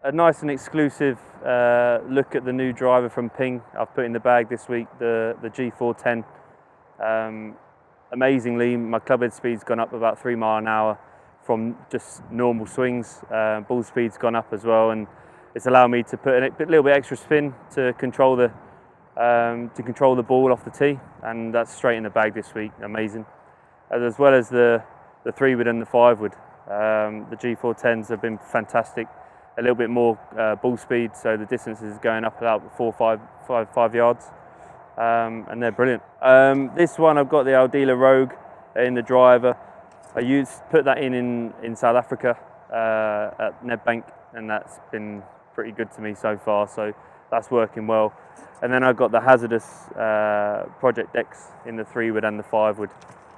A nice and exclusive look at the new driver from Ping I've put in the bag this week, the G410. Amazingly, my club head speed's gone up about 3 miles an hour from just normal swings. Ball speed's gone up as well, and it's allowed me to put a little bit extra spin to control the ball off the tee, and that's straight in the bag this week. Amazing. As well as the 3-wood and the 5-wood. The G410s have been fantastic. A little bit more ball speed, so the distance is going up about 4 or 5 yards, and they're brilliant. This one I've got the Aldila Rogue in the driver. I put that in South Africa at Nedbank, and that's been pretty good to me so far, so that's working well. And then I've got the HZRDUS Project X in the 3-wood and the 5-wood.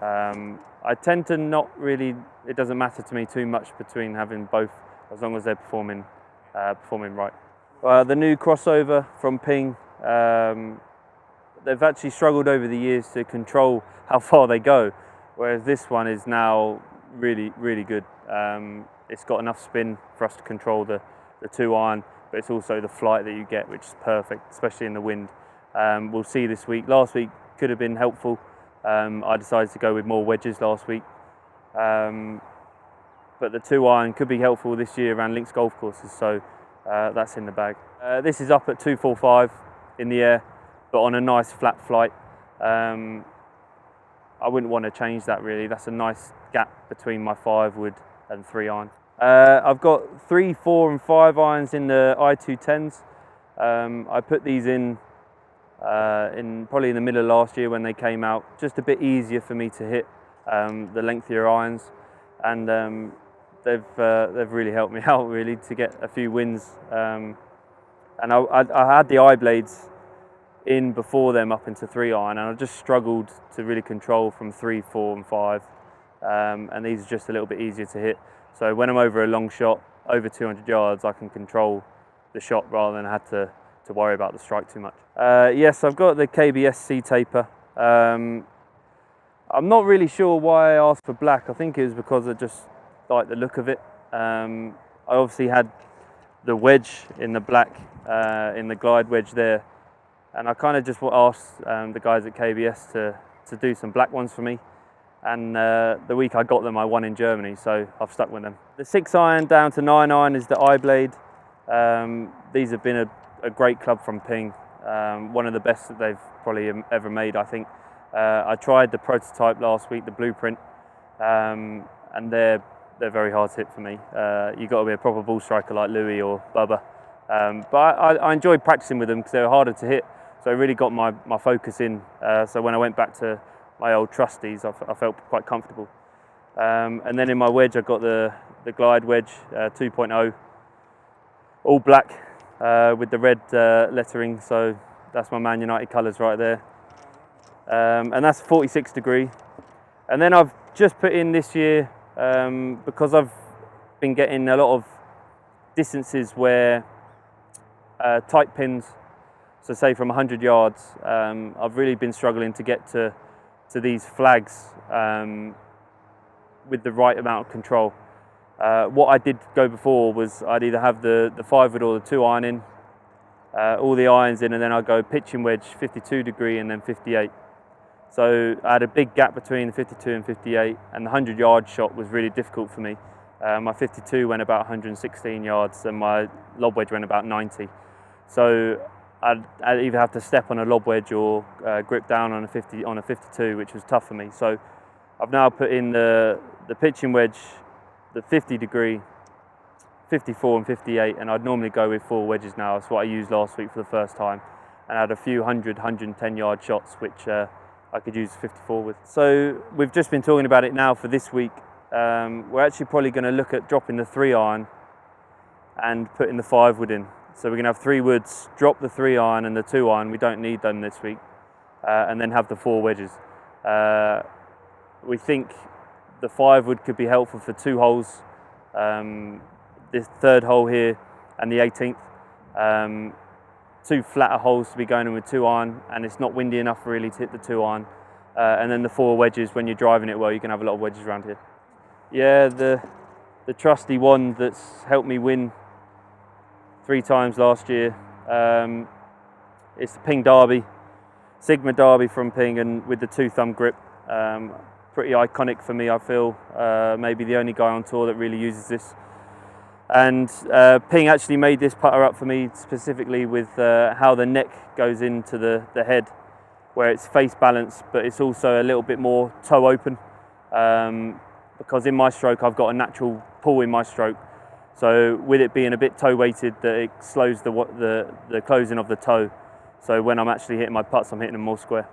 I tend to not really, it doesn't matter to me too much between having both, as long as they're performing right. The new crossover from Ping, they've actually struggled over the years to control how far they go, whereas this one is now really, really good. It's got enough spin for us to control the 2-iron, but it's also the flight that you get, which is perfect, especially in the wind. We'll see this week. Last week could have been helpful. I decided to go with more wedges last week. But the 2-iron could be helpful this year around links golf courses, so that's in the bag. This is up at 245 in the air, but on a nice flat flight. I wouldn't want to change that really. That's a nice gap between my 5-wood and 3-iron. I've got 3, 4 and 5 irons in the i210s. I put these in probably in the middle of last year when they came out, just a bit easier for me to hit the lengthier irons, and they've really helped me out really to get a few wins. And I had the iBlades in before them up into 3-iron, and I just struggled to really control from 3, 4 and 5, and these are just a little bit easier to hit. So when I'm over a long shot, over 200 yards, I can control the shot rather than have to worry about the strike too much. Yes, I've got the KBS C-Taper. I'm not really sure why I asked for black. I think it was because I just like the look of it. I obviously had the wedge in the black, in the glide wedge there, and I kind of just asked the guys at KBS to do some black ones for me. And the week I got them, I won in Germany, so I've stuck with them. The 6-iron down to 9-iron is the iBlade. These have been a great club from Ping, one of the best that they've probably ever made, I think. I tried the prototype last week, the blueprint, and they're very hard to hit for me. You've got to be a proper ball striker like Louis or Bubba. But I enjoyed practicing with them because they were harder to hit, so I really got my focus in. So when I went back to my old trusties, I felt quite comfortable. And then in my wedge, I got the glide wedge 2.0, all black with the red lettering. So that's my Man United colours right there. And that's 46 degree. And then I've just put in this year, because I've been getting a lot of distances where tight pins, so say from 100 yards, I've really been struggling to get to these flags with the right amount of control. What I did go before was I'd either have the 5-wood or the 2-iron in, all the irons in, and then I'd go pitching wedge 52 degree and then 58. So I had a big gap between the 52 and 58, and the 100-yard shot was really difficult for me. My 52 went about 116 yards and my lob wedge went about 90. So I'd either have to step on a lob wedge or grip down on a 52, which was tough for me. So I've now put in the pitching wedge, the 50 degree, 54 and 58, and I'd normally go with 4 wedges now. That's what I used last week for the first time, and I had a few 110-yard shots which I could use 54 with. So we've just been talking about it now for this week. We're actually probably going to look at dropping the 3-iron and putting the 5-wood in. So we're going to have 3 woods, drop the 3-iron and the 2-iron. We don't need them this week, and then have the 4 wedges. We think the 5-wood could be helpful for 2 holes. This 3rd hole here and the 18th. 2 flatter holes to be going in with 2-iron, and it's not windy enough really to hit the 2-iron. And then the 4 wedges, when you're driving it well, you can have a lot of wedges around here. Yeah, the trusty one that's helped me win 3 times last year. It's the Ping Darby, Sigma Darby from Ping, and with the 2-thumb grip. Pretty iconic for me, I feel. Maybe the only guy on tour that really uses this. And Ping actually made this putter up for me specifically with how the neck goes into the head, where it's face balanced, but it's also a little bit more toe open. Because in my stroke, I've got a natural pull in my stroke. So with it being a bit toe weighted, that it slows the closing of the toe. So when I'm actually hitting my putts, I'm hitting them more square.